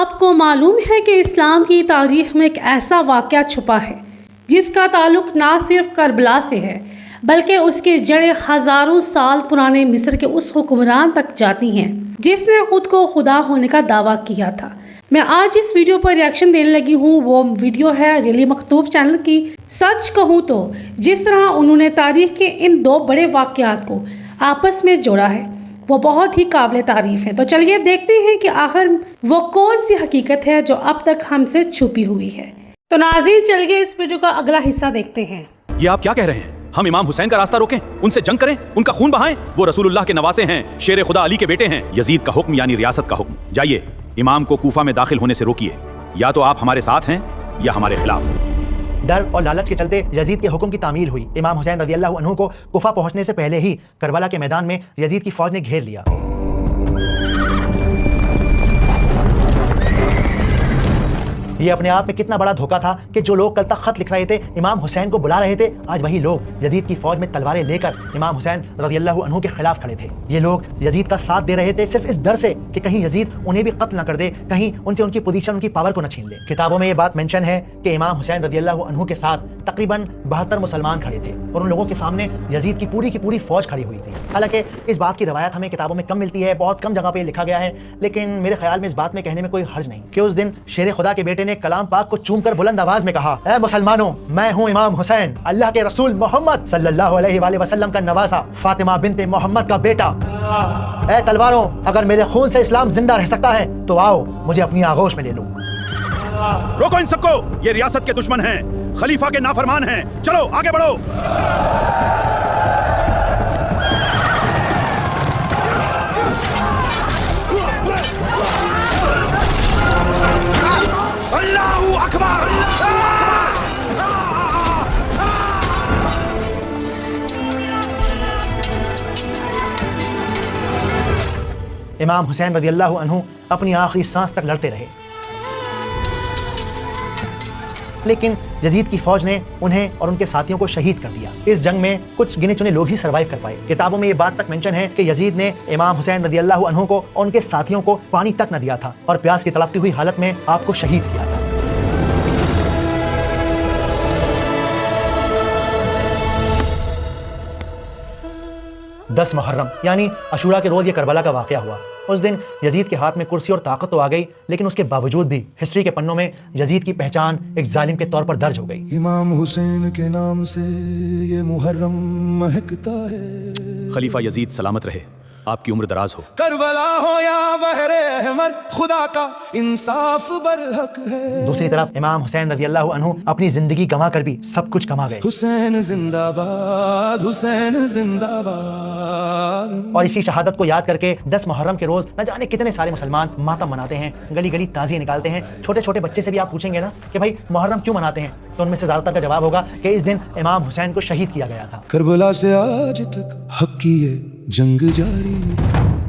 آپ کو معلوم ہے کہ اسلام کی تاریخ میں ایک ایسا واقعہ چھپا ہے جس کا تعلق نہ صرف کربلا سے ہے بلکہ اس کی جڑیں ہزاروں سال پرانے مصر کے اس حکمران تک جاتی ہیں جس نے خود کو خدا ہونے کا دعویٰ کیا تھا۔ میں آج اس ویڈیو پر ریاکشن دینے لگی ہوں۔ وہ ویڈیو ہے ریلی مکتوب چینل کی۔ سچ کہوں تو جس طرح انہوں نے تاریخ کے ان دو بڑے واقعات کو آپس میں جوڑا ہے وہ بہت ہی قابل تعریف ہے۔ تو چلیے دیکھتے ہیں کہ آخر وہ کون سی حقیقت ہے جو اب تک ہم سے چھپی ہوئی ہے۔ تو ناظرین چلیے اس ویڈیو کا اگلا حصہ دیکھتے ہیں۔ یہ آپ کیا کہہ رہے ہیں؟ ہم امام حسین کا راستہ روکیں، ان سے جنگ کریں، ان کا خون بہائیں؟ وہ رسول اللہ کے نواسے ہیں، شیر خدا علی کے بیٹے ہیں۔ یزید کا حکم یعنی ریاست کا حکم، جائیے امام کو کوفہ میں داخل ہونے سے روکیے، یا تو آپ ہمارے ساتھ ہیں یا ہمارے خلاف۔ ڈر اور لالچ کے چلتے یزید کے حکم کی تعمیل ہوئی۔ امام حسین رضی اللہ عنہ کو کوفہ پہنچنے سے پہلے ہی کربلا کے میدان میں یزید کی فوج نے گھیر لیا۔ یہ اپنے آپ میں کتنا بڑا دھوکہ تھا کہ جو لوگ کل تک خط لکھ رہے تھے، امام حسین کو بلا رہے تھے، آج وہی لوگ یزید کی فوج میں تلواریں لے کر امام حسین رضی اللہ عنہ کے خلاف کھڑے تھے۔ یہ لوگ یزید کا ساتھ دے رہے تھے صرف اس ڈر سے کہ کہیں یزید انہیں بھی قتل نہ کر دے، کہیں ان سے ان کی پوزیشن، ان کی پاور کو نہ چھین لے۔ کتابوں میں یہ بات مینشن ہے کہ امام حسین رضی اللہ عنہ کے ساتھ تقریباً 72 مسلمان کھڑے تھے اور ان لوگوں کے سامنے یزید کی پوری فوج کھڑی ہوئی تھی۔ حالانکہ اس بات کی روایت ہمیں کتابوں میں کم ملتی ہے، بہت کم جگہ پہ لکھا گیا ہے، لیکن میرے خیال میں اس بات میں کہنے میں کوئی حرج نہیں کہ اس دن شیر خدا کے بیٹے نے کلام پاک کو چوم کر بلند آواز میں کہا، اے مسلمانوں، میں ہوں امام حسین، اللہ کے رسول محمد صلی اللہ علیہ وآلہ وسلم کا نواسا، فاطمہ بنت محمد کا بیٹا۔ اے تلواروں، اگر میرے خون سے اسلام زندہ رہ سکتا ہے تو آؤ مجھے اپنی آغوش میں لے لو۔ روکو ان سب کو، یہ ریاست کے دشمن ہیں، خلیفہ کے نافرمان ہیں، چلو آگے بڑھو۔ اللہ اکبر! امام حسین رضی اللہ عنہ اپنی آخری سانس تک لڑتے رہے، لیکن یزید کی فوج نے انہیں اور ان کے ساتھیوں کو شہید کر دیا۔ اس جنگ میں کچھ گنے چنے لوگ ہی سروائیو کر پائے۔ کتابوں میں یہ بات تک مینشن ہے کہ یزید نے امام حسین رضی اللہ عنہ کو اور ان کے ساتھیوں کو پانی تک نہ دیا تھا اور پیاس کی تڑپتی ہوئی حالت میں آپ کو شہید کیا تھا۔ 10 محرم یعنی عاشوراء کے روز یہ کربلا کا واقعہ ہوا۔ اس دن یزید کے ہاتھ میں کرسی اور طاقت تو آ گئی، لیکن اس کے باوجود بھی ہسٹری کے پنوں میں یزید کی پہچان ایک ظالم کے طور پر درج ہو گئی۔ امام حسین کے نام سے یہ محرم مہکتا ہے۔ خلیفہ یزید سلامت رہے، آپ کی عمر دراز ہو۔ کربلا ہو یا بحر احمر، خدا کا انصاف برحق ہے۔ دوسری طرف امام حسین رضی اللہ عنہ اپنی زندگی گنوا کر بھی سب کچھ گنوا گئے۔ حسین زندہ باد، حسین زندہ باد۔ اور اسی شہادت کو یاد کر کے 10 محرم کے روز نہ جانے کتنے سارے مسلمان ماتم مناتے ہیں، گلی گلی تعزیے نکالتے ہیں۔ چھوٹے چھوٹے بچے سے بھی آپ پوچھیں گے نا کہ بھائی محرم کیوں مناتے ہیں، تو ان میں سے زیادہ تر کا جواب ہوگا کہ اس دن امام حسین کو شہید کیا گیا تھا۔ کربلا سے آج تک حق کی یہ جنگ جاری۔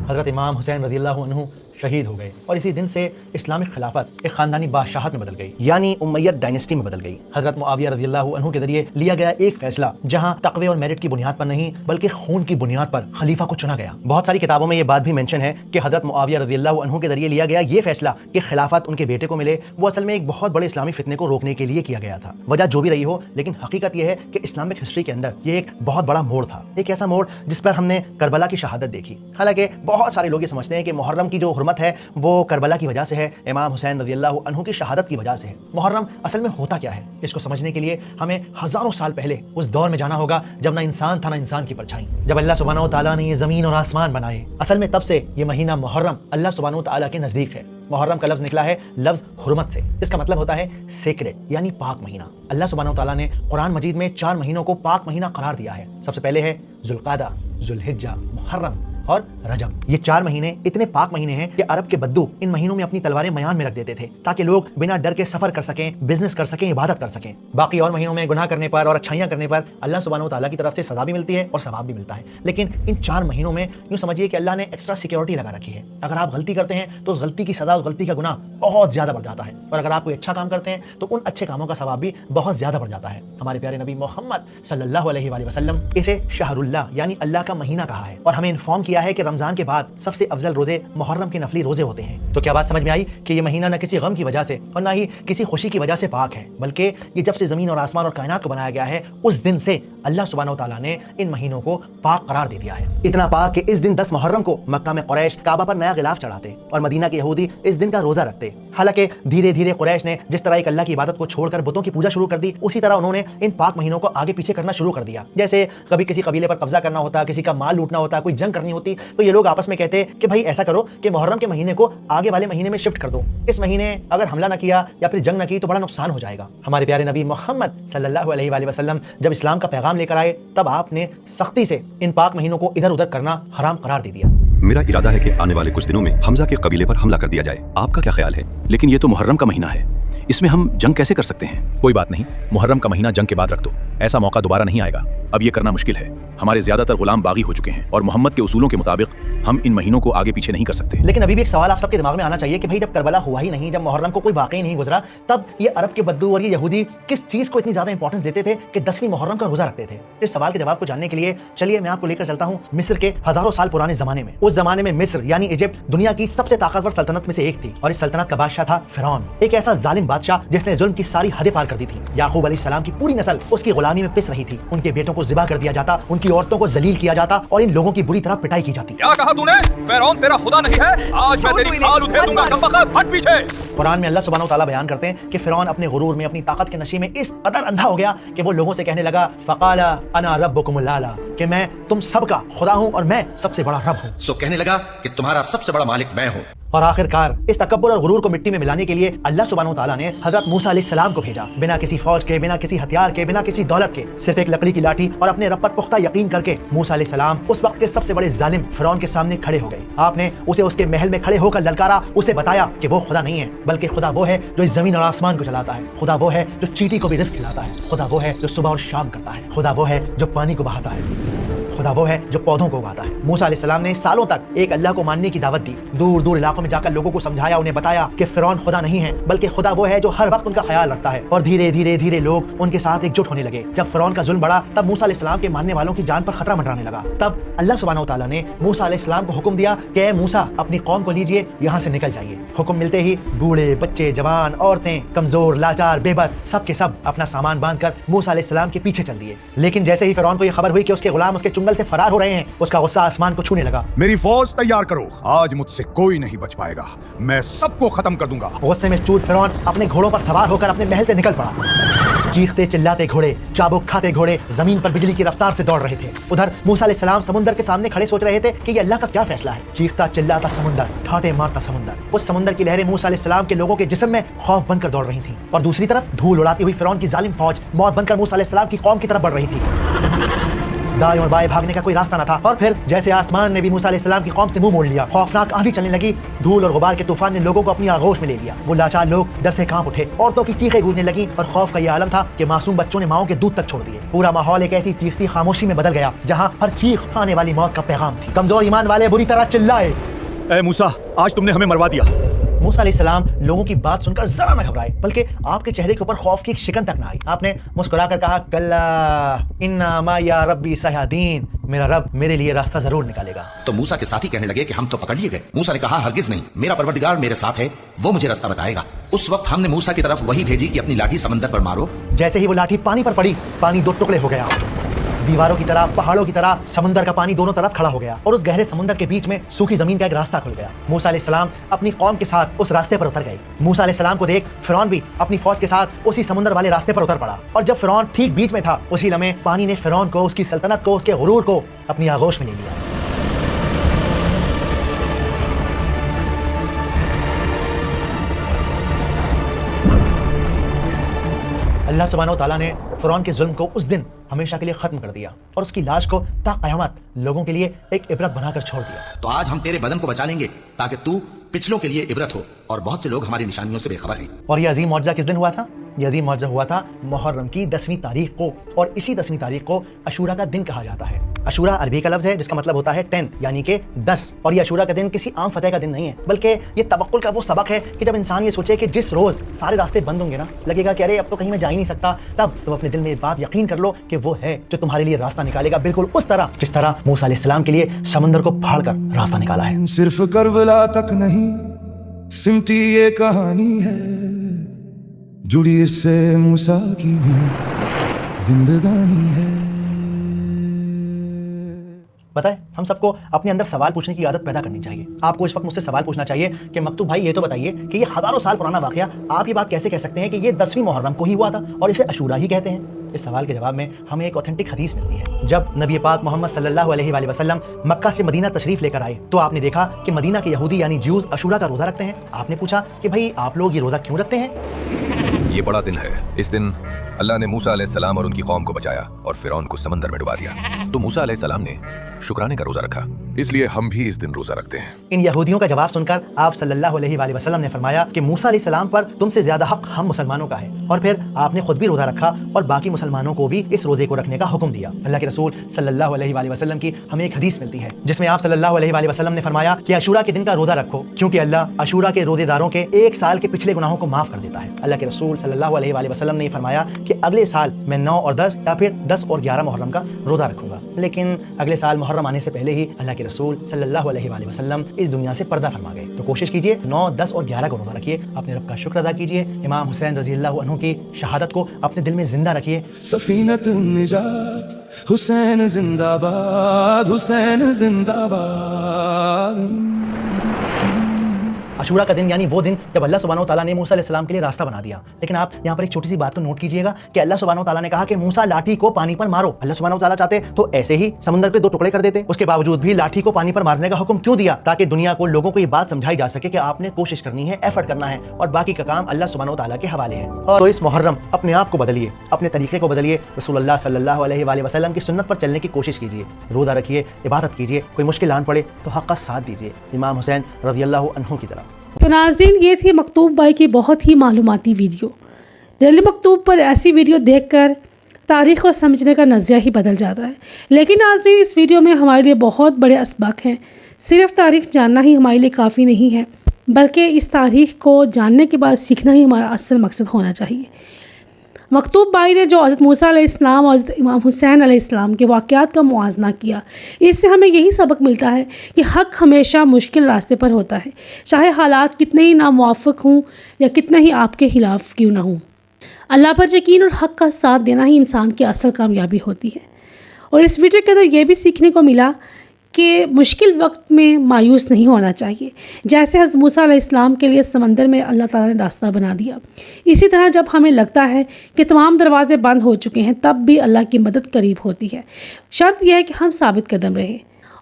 حضرت امام حسین رضی اللہ عنہ شہید ہو گئے اور اسی دن سے اسلامک خلافت ایک خاندانی بادشاہت میں بدل گئی، یعنی امیہ ڈائنیسٹی میں بدل گئی۔ حضرت معاویہ رضی اللہ عنہ کے ذریعے لیا گیا ایک فیصلہ جہاں تقوی اور میرٹ کی بنیاد پر نہیں بلکہ خون کی بنیاد پر خلیفہ کو چنا گیا۔ بہت ساری کتابوں میں یہ بات بھی مینشن ہے کہ حضرت معاویہ رضی اللہ عنہ کے ذریعے لیا گیا یہ فیصلہ کہ خلافت ان کے بیٹے کو ملے، وہ اصل میں ایک بہت بڑے اسلامی فتنے کو روکنے کے لیے کیا گیا تھا۔ وجہ جو بھی رہی ہو، لیکن حقیقت یہ ہے کہ اسلامک ہسٹری کے اندر یہ ایک بہت بڑا موڑ تھا، ایک ایسا موڑ جس پر ہم نے کربلا کی شہادت دیکھی۔ حالانکہ بہت سارے لوگ یہ سمجھتے ہیں کہ محرم کی جو حرمت ہے وہ کربلا کی وجہ سے ہے، امام حسین رضی اللہ عنہ کی شہادت کی وجہ سے ہے۔ محرم اصل میں ہوتا کیا ہے، اس کو سمجھنے کے لیے ہمیں ہزاروں سال پہلے اس دور میں جانا ہوگا جب نہ انسان تھا نہ انسان کی پرچھائی، جب اللہ سبحانہ و تعالیٰ نے یہ زمین اور آسمان بنائے۔ اصل میں تب سے یہ مہینہ محرم اللہ سبحانہ و تعالیٰ کے نزدیک ہے۔ محرم کا لفظ نکلا ہے لفظ حرمت سے، اس کا مطلب ہوتا ہے سیکریٹ یعنی پاک مہینہ۔ اللہ سبحانہ و تعالیٰ نے قرآن مجید میں 4 مہینوں کو پاک مہینہ قرار دیا ہے۔ سب سے پہلے ہے ذوالقعدہ، ذوالحجہ، محرم اور رجب۔ یہ 4 مہینے اتنے پاک مہینے ہیں کہ عرب کے بدو ان مہینوں میں اپنی تلواریں میان میں رکھ دیتے تھے تاکہ لوگ بنا ڈر کے سفر کر سکیں، بزنس کر سکیں، عبادت کر سکیں۔ باقی اور مہینوں میں گناہ کرنے پر اور اچھائیاں کرنے پر اللہ سبحانہ و تعالیٰ کی طرف سے سزا بھی ملتی ہے اور ثواب بھی ملتا ہے، لیکن ان 4 مہینوں میں یوں سمجھیے کہ اللہ نے ایکسٹرا سیکیورٹی لگا رکھی ہے۔ اگر آپ غلطی کرتے ہیں تو اس غلطی کی سزا، اس غلطی کا گناہ بہت زیادہ بڑھ جاتا ہے، اور اگر آپ کوئی اچھا کام کرتے ہیں تو ان اچھے کاموں کا ثواب بھی بہت زیادہ بڑھ جاتا ہے۔ ہمارے پیارے نبی محمد صلی اللہ علیہ وآلہ وسلم اسے شہر اللہ یعنی اللہ کا مہینہ کہا ہے، اور ہمیں انفارم کیا گیا ہے کہ رمضان کے بعد سب سے افضل روزے محرم کے نفلی روزے ہوتے ہیں۔ تو کیا بات سمجھ میں آئی کہ یہ مہینہ نہ کسی غم کی وجہ سے اور نہ ہی کسی خوشی کی وجہ سے پاک ہے، بلکہ یہ جب سے زمین اور آسمان اور کائنات کو بنایا گیا ہے اس دن سے اللہ سبحانہ و تعالیٰ نے ان مہینوں کو پاک قرار دے دیا ہے۔ اتنا پاک کہ اس دن 10 محرم کو مکہ میں قریش کعبہ پر نیا غلاف چڑھاتے اور مدینہ کے یہودی اس دن کا روزہ رکھتے۔ حالانکہ دھیرے دھیرے قریش نے جس طرح ایک اللہ کی عبادت کو چھوڑ کر بتوں کی پوجا شروع کر دی، اسی طرح انہوں نے ان پاک مہینوں کو آگے پیچھے کرنا شروع کر دیا۔ جیسے کبھی کسی قبیلے پر قبضہ کرنا ہوتا، کسی کا مال لوٹنا ہوتا، کوئی جنگ کرنی ہوتی، تو یہ لوگ آپس میں کہتے کہ بھائی ایسا کرو کہ محرم کے مہینے کو آگے والے مہینے میں شفٹ کر دو، اس مہینے اگر حملہ نہ کیا یا پھر جنگ نہ کی تو بڑا نقصان ہو جائے گا۔ ہمارے پیارے نبی محمد صلی اللہ علیہ وآلہ وسلم جب اسلام کا پیغام لے کر آئے تب آپ نے سختی سے ان پاک مہینوں کو ادھر ادھر کرنا حرام قرار دے دیا۔ میرا ارادہ ہے کہ آنے والے کچھ دنوں میں حمزہ کے قبیلے پر حملہ کر دیا جائے، آپ کا کیا خیال ہے؟ لیکن یہ تو محرم کا مہینہ ہے، اس میں ہم جنگ کیسے کر سکتے ہیں؟ کوئی بات نہیں، محرم کا مہینہ جنگ کے بعد رکھ دو، ایسا موقع دوبارہ نہیں آئے گا۔ اب یہ کرنا مشکل ہے، ہمارے زیادہ تر غلام باغی ہو چکے ہیں اور محمد کے اصولوں کے مطابق ہم ان مہینوں کو آگے پیچھے نہیں کر سکتے۔ لیکن ابھی بھی ایک سوال آپ سب کے دماغ میں آنا چاہیے کہ بھائی جب کربلا ہوا ہی نہیں، جب محرم کو کوئی واقعی نہیں گزرا، تب یہ عرب کے بدو اور یہ یہودی کس چیز کو اتنی زیادہ امپورٹنس دیتے تھے کہ 10ویں محرم کا روزہ رکھتے تھے؟ اس سوال کے جواب کو جاننے کے لیے چلیے میں آپ کو لے کر چلتا ہوں مصر کے ہزاروں سال پرانے زمانے میں۔ اس زمانے میں مصر یعنی ایجپٹ دنیا کی سب سے طاقتور سلطنت میں سے ایک تھی اور اس سلطنت کا بادشاہ تھا فرعون، ایک ایسا ظالم بادشاہ جس نے ظلم کی ساری حدیں پار کر دی تھی۔ یعقوب علیہ السلام کی پوری نسل اس کی غلامی میں پس رہی تھی، ان کے بیٹوں کو ذبح کر دیا جاتا، ان کی عورتوں کو ذلیل کیا جاتا اور ان لوگوں کی بری طرح پٹائی کی جاتی۔ کیا کہا تو نے؟ فرعون تیرا خدا نہیں ہے؟ آج میں تیری کھال ادھیڑ دوں گا، کمبخت ہٹ پیچھے۔ قرآن میں اللہ سبحانہ و تعالیٰ بیان کرتے ہیں کہ فرعون اپنے غرور میں، اپنی طاقت کے نشے میں اس قدر اندھا ہو گیا کہ وہ لوگوں سے کہنے لگا فقال انا ربکم الاعلی، کہ میں تم سب کا خدا ہوں اور میں سب سے بڑا رب ہوں۔ سو کہنے لگا کہ تمہارا سب سے بڑا مالک میں ہوں۔ اور آخر کار اس تکبر اور غرور کو مٹی میں ملانے کے لیے اللہ سبحانہ و تعالیٰ نے حضرت موسیٰ علیہ السلام کو بھیجا، بنا کسی فوج کے، بنا کسی ہتھیار کے، بنا کسی دولت کے، صرف ایک لکڑی کی لاٹھی اور اپنے رب پر پختہ یقین کر کے موسیٰ علیہ السلام اس وقت کے سب سے بڑے ظالم فرعون کے سامنے کھڑے ہو گئے۔ آپ نے اسے اس کے محل میں کھڑے ہو کر للکارا، اسے بتایا کہ وہ خدا نہیں ہے، بلکہ خدا وہ ہے جو اس زمین اور آسمان کو چلاتا ہے، خدا وہ ہے جو چیٹی کو بھی رزق کھلاتا ہے، خدا وہ ہے جو صبح اور شام کرتا ہے، خدا وہ ہے جو پانی کو بہاتا ہے، خدا وہ ہے جو پودوں کو اگاتا ہے۔ موسیٰ علیہ السلام نے سالوں تک ایک اللہ کو ماننے کی دعوت دی، دور دور علاقوں میں جا کر لوگوں کو سمجھایا، انہیں بتایا کہ فرعون خدا نہیں ہے بلکہ خدا وہ ہے جو ہر وقت ان کا خیال رکھتا ہے، اور دھیرے دھیرے دھیرے لوگ ان کے ساتھ ایک جٹ ہونے لگے۔ جب فرعون کا ظلم بڑھا تب موسیٰ علیہ السلام کے ماننے والوں کی جان پر خطرہ منڈرانے لگا۔ تب اللہ سبحانہ و تعالیٰ نے موسیٰ علیہ السلام کو حکم دیا کہ اے موسیٰ اپنی قوم کو لیجئے، یہاں سے نکل جائیے۔ حکم ملتے ہی بوڑھے، بچے، جوان، عورتیں، کمزور، لاچار، بے بس سب کے سب اپنا سامان باندھ کر موسیٰ علیہ السلام کے پیچھے چل دیے۔ لیکن جیسے ہی فرعون کو یہ خبر ہوئی کہ اس کے غلام اس کے چنگل سے فرار ہو رہے ہیں، اس کا غصہ آسمان کو چھونے لگا۔ میری فوج تیار کرو، آج مجھ سے کوئی نہیں بچ پائے گا، میں سب کو ختم کر دوں گا۔ غصے میں چور فرعون اپنے گھوڑوں پر سوار ہو کر اپنے محل سے نکل پڑا۔ چیختے چلاتے گھوڑے، چابک کھاتے گھوڑے زمین پر بجلی کی رفتار سے دوڑ رہے تھے۔ ادھر موسیٰ علیہ السلام سمندر کے سامنے کھڑے سوچ رہے تھے کہ یہ اللہ کا کیا فیصلہ ہے۔ چیختا چلاتا سمندر، ٹھاٹے مارتا سمندر، اس سمندر کی لہریں موسیٰ علیہ السلام کے لوگوں کے جسم میں خوف بن کر دوڑ رہی تھیں، اور دوسری طرف دھول اڑاتی ہوئی فرعون کی ظالم فوج موت بن کر موسیٰ علیہ السلام کی قوم کی طرف بڑھ رہی تھی۔ دائیں اور بائیں بھاگنے کا کوئی راستہ نہ تھا، اور پھر جیسے آسمان نے بھی موسیٰ علیہ السلام کی قوم سے منہ موڑ لیا، خوفناک آندھی چلنے لگی، دھول اور غبار کے طوفان نے لوگوں کو اپنی آغوش میں لے لیا۔ وہ لاچار لوگ ڈر سے کانپ اٹھے، عورتوں کی چیخیں گونجنے لگیں، اور خوف کا یہ عالم تھا کہ معصوم بچوں نے ماؤں کے دودھ تک چھوڑ دیے۔ پورا ماحول ایک ایسی چیختی خاموشی میں بدل گیا جہاں ہر چیخ آنے والی موت کا پیغام تھی۔ کمزور ایمان والے بری طرح چلائے، اے موسیٰ آج تم نے ہمیں مروا دیا۔ موسیٰ علیہ السلام لوگوں کی بات سن کر ذرا نہ گھبرائے، بلکہ آپ کے چہرے کے اوپر خوف کی ایک شکن تک نہ آئی۔ آپ نے مسکرا کر کہا کلا انا معی ربی سیہدین، میرا رب میرے لیے راستہ ضرور نکالے گا۔ تو موسیٰ کے ساتھی کہنے لگے کہ ہم تو پکڑ لیے گئے۔ موسیٰ نے کہا ہرگز نہیں، میرا پروردگار میرے ساتھ ہے، وہ مجھے راستہ بتائے گا۔ اس وقت ہم نے موسیٰ کی طرف وہی بھیجی کہ اپنی لاٹھی سمندر پر مارو۔ جیسے ہی وہ لاٹھی پانی پر پڑی، پانی دو ٹکڑے ہو گیا، دیواروں کی طرح، پہاڑوں کی طرح سمندر کا پانی دونوں طرف کھڑا ہو گیا، اور اس گہرے سمندر کے بیچ میں سوکھی زمین کا ایک راستہ کھل گیا۔ موسیٰ علیہ السلام اپنی قوم کے ساتھ اس راستے پر اتر گئے۔ موسیٰ علیہ السلام کو دیکھ فرعون بھی اپنی فوج کے ساتھ اسی سمندر والے راستے پر اتر پڑا، اور جب فرعون ٹھیک بیچ میں تھا، اسی لمحے پانی نے فرعون کو، اس کی سلطنت کو، اس کے غرور کو اپنی آغوش میں لے لیا۔ اللہ سبحانہ و تعالیٰ نے فرعون کے ظلم کو اس دن ہمیشہ کے لیے ختم کر دیا، اور اس کی لاش کو تا قیامت لوگوں کے لیے ایک عبرت بنا کر چھوڑ دیا۔ تو آج ہم تیرے بدن کو بچا لیں گے تاکہ تو پچھلوں کے لیے عبرت ہو، اور بہت سے لوگ ہماری نشانیوں سے بے خبر ہیں۔ اور یہ عظیم معجزہ کس دن ہوا تھا؟ یہ عظیم معجزہ ہوا تھا محرم کی 10ویں تاریخ کو، اور اسی 10ویں تاریخ کو عاشورہ کا دن کہا جاتا ہے۔ عاشورہ عربی کا لفظ ہے جس کا مطلب ہوتا ہے 10 یعنی کہ 10، اور یہ عاشورہ کا دن کسی عام فتح کا دن نہیں ہے، بلکہ یہ توکل کا وہ سبق ہے کہ جب انسان یہ سوچے کہ جس روز سارے راستے بند ہوں گے نا، لگے گا کہ ارے اب تو کہیں میں جا ہی نہیں سکتا، تب تم اپنے دل میں یہ بات یقین کر لو کہ وہ ہے جو تمہارے لیے راستہ نکالے گا، بالکل اس طرح جس طرح موسیٰ علیہ السلام کے لیے سمندر کو پھاڑ کر راستہ نکالا ہے۔ صرف کربلا تک نہیں سمٹی یہ کہانی ہے، جڑی اس سے موسیٰ کی بھی زندگانی ہے۔ پتہ ہے ہم سب کو اپنے اندر سوال پوچھنے کی عادت پیدا کرنی چاہیے۔ آپ کو اس وقت مجھ سے سوال پوچھنا چاہیے کہ مکتوب بھائی یہ تو بتائیے کہ یہ ہزاروں سال پرانا واقعہ آپ یہ بات کیسے کہہ سکتے ہیں کہ یہ 10ویں محرم کو ہی ہوا تھا اور اسے عاشورہ ہی کہتے ہیں؟ اس سوال کے جواب میں ہمیں ایک اوتھینٹک حدیث ملتی ہے۔ جب نبی پاک محمد صلی اللہ علیہ وآلہ وسلم مکہ سے مدینہ تشریف لے کر آئے تو آپ نے دیکھا کہ مدینہ کے یہودی یعنی جیوز عاشورہ کا روزہ رکھتے ہیں۔ آپ نے پوچھا کہ بھائی آپ لوگ یہ روزہ کیوں رکھتے ہیں؟ یہ بڑا دن ہے، اس دن اللہ نے موسیٰ علیہ السلام اور ان کی قوم کو بچایا اور فرعون کو سمندر میں ڈبا دیا، تو موسیٰ علیہ السلام نے شکرانے کا روزہ رکھا، اس لیے ہم بھی اس دن روزہ رکھتے ہیں۔ ان یہودیوں کا جواب سن کر آپ صلی اللہ علیہ وآلہ وسلم نے فرمایا کہ موسیٰ علیہ السلام پر تم سے زیادہ حق ہم مسلمانوں کا ہے، اور پھر آپ نے خود بھی روزہ رکھا اور باقی مسلمانوں کو بھی اس روزے کو رکھنے کا حکم دیا۔ اللہ کے رسول صلی اللہ علیہ وآلہ وسلم کی ہمیں ایک حدیث ملتی ہے جس میں آپ صلی اللہ علیہ وآلہ وسلم نے فرمایا کہ عاشورہ کے دن کا روزہ رکھو کیونکہ اللہ عاشورہ کے روزے داروں کے 1 سال کے پچھلے گناہوں کو معاف کر دیتا ہے۔ اللہ کے رسول صلی اللہ علیہ وآلہ وسلم نے یہ فرمایا کہ اگلے سال میں 9 اور 10 یا پھر 10 اور 11 محرم کا روزہ رکھوں گا، لیکن اگلے سال محرم آنے سے پہلے ہی اللہ کے رسول صلی اللہ علیہ وآلہ وسلم اس دنیا سے پردہ فرما گئے۔ تو کوشش کیجئے 9، 10 اور 11 کو روزہ رکھیے، اپنے رب کا شکر ادا کیجئے، امام حسین رضی اللہ عنہ کی شہادت کو اپنے دل میں زندہ رکھیے۔ سفینت النجات حسین زندہ باد، حسین زندہ باد۔ عاشورہ کا دن یعنی وہ دن جب اللہ سبحانہ و تعالیٰ نے موسیٰ علیہ السلام کے لیے راستہ بنا دیا، لیکن آپ یہاں پر ایک چھوٹی سی بات کو نوٹ کیجئے گا کہ اللہ سبحانہ و تعالیٰ نے کہا کہ موسیٰ لاٹھی کو پانی پر مارو۔ اللہ سبحانہ و تعالیٰ چاہتے تو ایسے ہی سمندر کے 2 ٹکڑے کر دیتے، اس کے باوجود بھی لاٹھی کو پانی پر مارنے کا حکم کیوں دیا؟ تاکہ دنیا کو، لوگوں کو یہ بات سمجھائی جا سکے کہ آپ نے کوشش کرنی ہے، ایفرٹ کرنا ہے، اور باقی کا کام اللہ سبحانہ و تعالیٰ کے حوالے ہے۔ اور تو اس محرم اپنے آپ کو بدلیے، اپنے طریقے کو بدلیے، رسول اللہ صلی اللہ علیہ وآلہ وسلم کی سنت پر چلنے کی کوشش کیجیے، روزہ رکھیے، عبادت کیجیے، کوئی مشکل آن پڑے تو حق کا ساتھ دیجیے امام حسین رضی اللہ عنہ کی طرح۔ تو ناظرین یہ تھی مکتوب بھائی کی بہت ہی معلوماتی ویڈیو۔ دل مکتوب پر ایسی ویڈیو دیکھ کر تاریخ کو سمجھنے کا نظریہ ہی بدل جاتا ہے، لیکن ناظرین اس ویڈیو میں ہمارے لیے بہت بڑے اسباق ہیں۔ صرف تاریخ جاننا ہی ہمارے لیے کافی نہیں ہے، بلکہ اس تاریخ کو جاننے کے بعد سیکھنا ہی ہمارا اصل مقصد ہونا چاہیے۔ مکتوب بھائی نے جو حضرت موسیٰ علیہ السلام اور حضرت امام حسین علیہ السلام کے واقعات کا موازنہ کیا، اس سے ہمیں یہی سبق ملتا ہے کہ حق ہمیشہ مشکل راستے پر ہوتا ہے، چاہے حالات کتنے ہی ناموافق ہوں یا کتنے ہی آپ کے خلاف کیوں نہ ہوں۔ اللہ پر یقین اور حق کا ساتھ دینا ہی انسان کی اصل کامیابی ہوتی ہے۔ اور اس ویڈیو کے اندر یہ بھی سیکھنے کو ملا کہ مشکل وقت میں مایوس نہیں ہونا چاہیے، جیسے حضرت موسیٰ علیہ السلام کے لیے سمندر میں اللہ تعالیٰ نے راستہ بنا دیا، اسی طرح جب ہمیں لگتا ہے کہ تمام دروازے بند ہو چکے ہیں تب بھی اللہ کی مدد قریب ہوتی ہے۔ شرط یہ ہے کہ ہم ثابت قدم رہیں،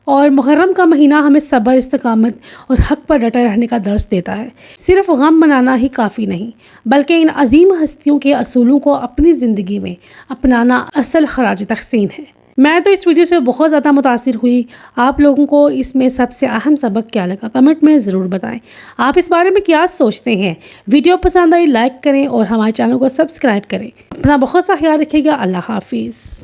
اور محرم کا مہینہ ہمیں صبر، استقامت اور حق پر ڈٹے رہنے کا درس دیتا ہے۔ صرف غم منانا ہی کافی نہیں، بلکہ ان عظیم ہستیوں کے اصولوں کو اپنی زندگی میں اپنانا اصل خراج تحسین ہے۔ میں تو اس ویڈیو سے بہت زیادہ متاثر ہوئی۔ آپ لوگوں کو اس میں سب سے اہم سبق کیا لگا کمنٹ میں ضرور بتائیں۔ آپ اس بارے میں کیا سوچتے ہیں؟ ویڈیو پسند آئی لائک کریں اور ہمارے چینل کو سبسکرائب کریں۔ اپنا بہت سا خیال رکھیے گا۔ اللہ حافظ۔